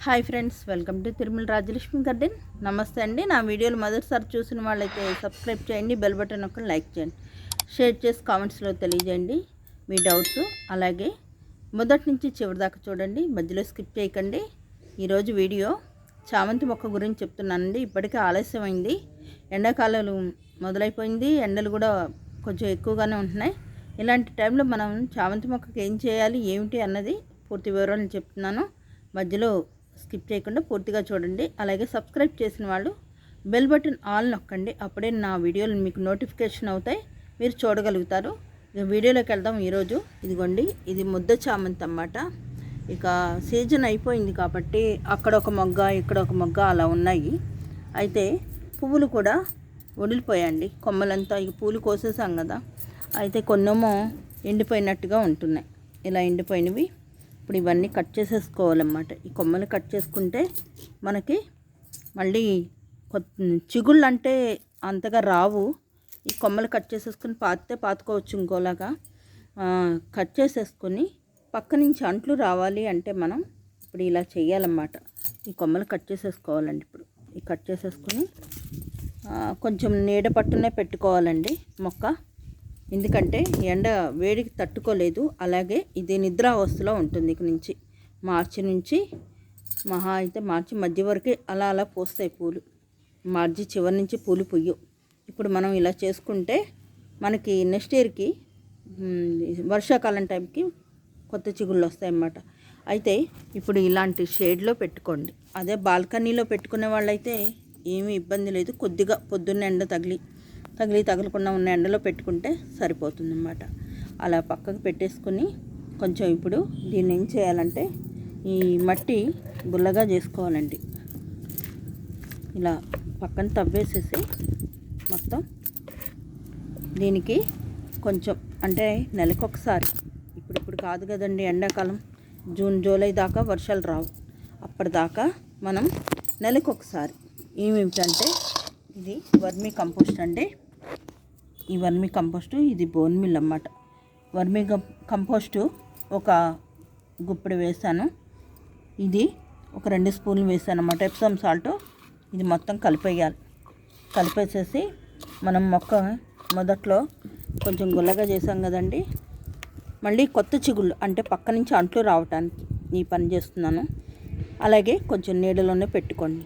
Hi friends, welcome to Tirumala Rajalakshmi garden. నమస్తే అండి. నా వీడియోలు మొదటిసారి చూసిన వాళ్ళైతే సబ్స్క్రైబ్ చేయండి, బెల్ బటన్ ఒక లైక్ చేయండి, షేర్ చేసి కామెంట్స్లో తెలియజేయండి మీ డౌట్స్. అలాగే మొదటి నుంచి చివరి దాకా చూడండి, మధ్యలో స్కిప్ చేయకండి. ఈరోజు వీడియో చామంతి మొక్క గురించి చెప్తున్నానండి. ఇప్పటికే ఆలస్యమైంది, ఎండాకాలం మొదలైపోయింది, ఎండలు కూడా కొంచెం ఎక్కువగానే ఉంటున్నాయి. ఇలాంటి టైంలో మనం చామంతి మొక్కకి ఏం చేయాలి, ఏమిటి అన్నది పూర్తి వివరాలు చెప్తున్నాను. మధ్యలో స్కిప్ చేయకుండా పూర్తిగా చూడండి. అలాగే సబ్స్క్రైబ్ చేసిన వాళ్ళు బెల్ బటన్ ఆల్ నొక్కండి, అప్పుడే నా వీడియోలు మీకు నోటిఫికేషన్ అవుతాయి, మీరు చూడగలుగుతారు. ఇక వీడియోలోకి వెళ్దాం. ఈరోజు ఇదిగోండి, ఇది ముద్ద చామంతి అన్నమాట. ఇక సీజన్ అయిపోయింది కాబట్టి అక్కడ ఒక మొగ్గ, ఇక్కడ ఒక మొగ్గ అలా ఉన్నాయి. అయితే పువ్వులు కూడా వదిలిపోయండి, కొమ్మలంతా. ఇక పూలు కోసేసాం కదా, అయితే కొన్నేమో ఎండిపోయినట్టుగా ఉంటున్నాయి. ఇలా ఎండిపోయినవి ఇప్పుడు ఇవన్నీ కట్ చేసేసుకోవాలన్నమాట. ఈ కొమ్మలు కట్ చేసుకుంటే మనకి మళ్ళీ చిగుళ్ళు అంటే అంతగా రావు. ఈ కొమ్మలు కట్ చేసేసుకుని పాతుకోవచ్చు ఇంకోలాగా. కట్ చేసేసుకొని పక్క నుంచి అంట్లు రావాలి అంటే మనం ఇప్పుడు ఇలా చేయాలన్నమాట. ఈ కొమ్మలు కట్ చేసేసుకోవాలండి. ఇప్పుడు ఈ కట్ చేసేసుకొని కొంచెం నీడ పట్టునే పెట్టుకోవాలండి మొక్క, ఎందుకంటే ఎండ వేడికి తట్టుకోలేదు. అలాగే ఇది నిద్రావస్థలో ఉంటుంది. ఇక నుంచి మార్చి నుంచి మహా అయితే మార్చి మధ్య వరకే అలా అలా పోస్తాయి పూలు. మార్చి చివరి నుంచి పూలు పొయ్యు. ఇప్పుడు మనం ఇలా చేసుకుంటే మనకి నెక్స్ట్ ఇయర్కి వర్షాకాలం టైంకి కొత్త చిగుళ్ళు వస్తాయన్నమాట. అయితే ఇప్పుడు ఇలాంటి షేడ్లో పెట్టుకోండి. అదే బాల్కనీలో పెట్టుకునే వాళ్ళైతే ఏమీ ఇబ్బంది లేదు. కొద్దిగా పొద్దున్న ఎండ తగలకుండా ఉన్న ఎండలో పెట్టుకుంటే సరిపోతుందన్నమాట. అలా పక్కకు పెట్టేసుకుని కొంచెం ఇప్పుడు దీన్ని ఏం చేయాలంటే ఈ మట్టి గుల్లగా చేసుకోవాలండి. ఇలా పక్కన తవ్వేసేసి మొత్తం దీనికి కొంచెం అంటే నెలకొకసారి, ఇప్పుడు కాదు కదండి, ఎండాకాలం జూన్ జూలై దాకా వర్షాలు రావు. అప్పటిదాకా మనం నెలకొకసారి ఏమిటంటే ఇది వర్మీ కంపోస్ట్ అండి. ఈ వర్మీ కంపోస్టు ఇది బోన్ మిల్ అన్నమాట. వర్మీ కంపోస్టు ఒక గుప్పెడు వేసాను. ఇది ఒక 2 స్పూన్లు వేసాను అన్నమాట. Epsom salt. ఇది మొత్తం కలిపేసేసి మనం మొక్క మొదట్లో కొంచెం గుల్లగా చేసాం కదండి, మళ్ళీ కొత్త చిగుళ్ళు అంటే పక్క నుంచి అంట్లు రావటానికి ఈ పని చేస్తున్నాను. అలాగే కొంచెం నీడలోనే పెట్టుకోండి.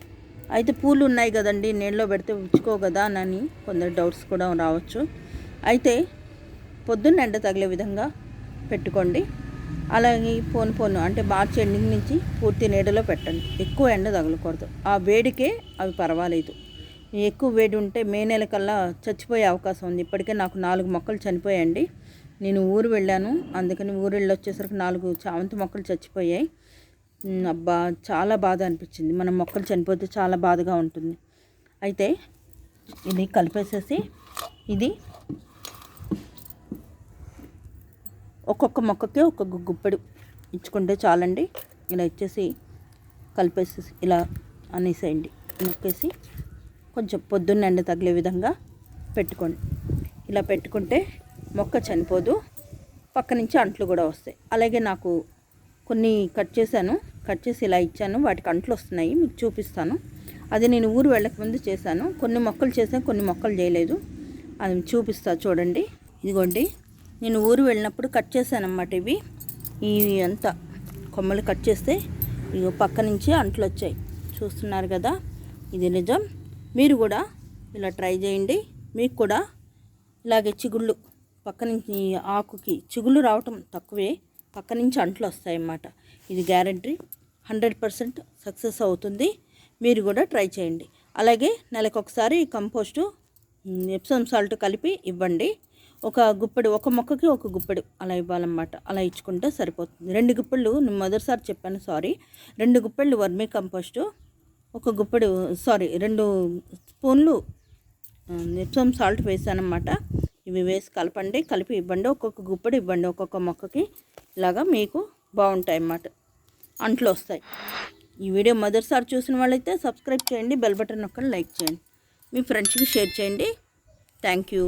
అయితే పూలు ఉన్నాయి కదండి, నీళ్ళలో పెడితే ఉచ్చుకో కదా అని కొందరు డౌట్స్ కూడా రావచ్చు. అయితే పొద్దున్న ఎండ తగిలే విధంగా పెట్టుకోండి. అలాగే పోను అంటే మార్చి ఎండింగ్ నుంచి పూర్తి నీడలో పెట్టండి. ఎక్కువ ఎండ తగలకూడదు. ఆ వేడికే అవి పర్వాలేదు. ఎక్కువ వేడి ఉంటే మే నెల కల్లా చచ్చిపోయే అవకాశం ఉంది. ఇప్పటికే నాకు 4 మొక్కలు చనిపోయాయండి. నేను ఊరు వెళ్ళాను, అందుకని ఊరు వెళ్ళి వచ్చేసరికి 4 చామంతి మొక్కలు చచ్చిపోయాయి. అబ్బా, చాలా బాధ అనిపించింది. మనం మొక్కలు చనిపోతే చాలా బాధగా ఉంటుంది. అయితే ఇది కలిపేసేసి ఇది ఒక్కొక్క మొక్కకి ఒక్కొక్క గుప్పెడు ఇచ్చుకుంటే చాలండి. ఇలా ఇచ్చేసి కలిపేసేసి ఇలా అనేసేయండి. నొక్కేసి కొంచెం పొద్దున్న ఎండ తగిలే విధంగా పెట్టుకోండి. ఇలా పెట్టుకుంటే మొక్క చనిపోదు, పక్క నుంచి అంట్లు కూడా వస్తాయి. అలాగే నాకు కొన్ని కట్ చేసి ఇలా ఇచ్చాను, వాటికి అంట్లు వస్తున్నాయి, మీకు చూపిస్తాను. అది నేను ఊరు వెళ్ళకముందు చేశాను. కొన్ని మొక్కలు చేశాను, కొన్ని మొక్కలు చేయలేదు. అది చూపిస్తా చూడండి. ఇదిగోండి, నేను ఊరు వెళ్ళినప్పుడు కట్ చేశాను అన్నమాట. ఇవి అంతా కొమ్మలు కట్ చేస్తే ఇవి పక్క నుంచి అంట్లు వచ్చాయి, చూస్తున్నారు కదా. ఇది నిజం. మీరు కూడా ఇలా ట్రై చేయండి. మీకు కూడా ఇలాగే చిగుళ్ళు పక్క నుంచి ఆకుకి చిగుళ్ళు రావటం తక్కువే, పక్క నుంచి అంట్లు వస్తాయన్నమాట. ఇది గ్యారంటీ, 100% సక్సెస్ అవుతుంది. మీరు కూడా ట్రై చేయండి. అలాగే నెలకొకసారి కంపోస్టు ఎప్సమ్ సాల్ట్ కలిపి ఇవ్వండి. ఒక మొక్కకి ఒక గుప్పెడు అలా ఇవ్వాలన్నమాట. అలా ఇచ్చుకుంటే సరిపోతుంది. 2 గుప్పెళ్ళు, నేను మొదటిసారి చెప్పాను, సారీ. 2 గుప్పెళ్ళు వర్మీ కంపోస్టు, 2 స్పూన్లు ఎప్సమ్ సాల్ట్ వేసానన్నమాట. ఇవి వేసి కలిపి ఇవ్వండి. ఒక్కొక్క గుప్పెడు ఇవ్వండి ఒక్కొక్క మొక్కకి. ఇలాగా మీకు బాగుంటాయి అన్నమాట, అంట్లు వస్తాయి. ఈ వీడియో మొదటిసారి చూసిన వాళ్ళైతే సబ్స్క్రైబ్ చేయండి, బెల్ బటన్ నొక్కండి, లైక్ చేయండి, మీ ఫ్రెండ్స్కి షేర్ చేయండి. Thank you.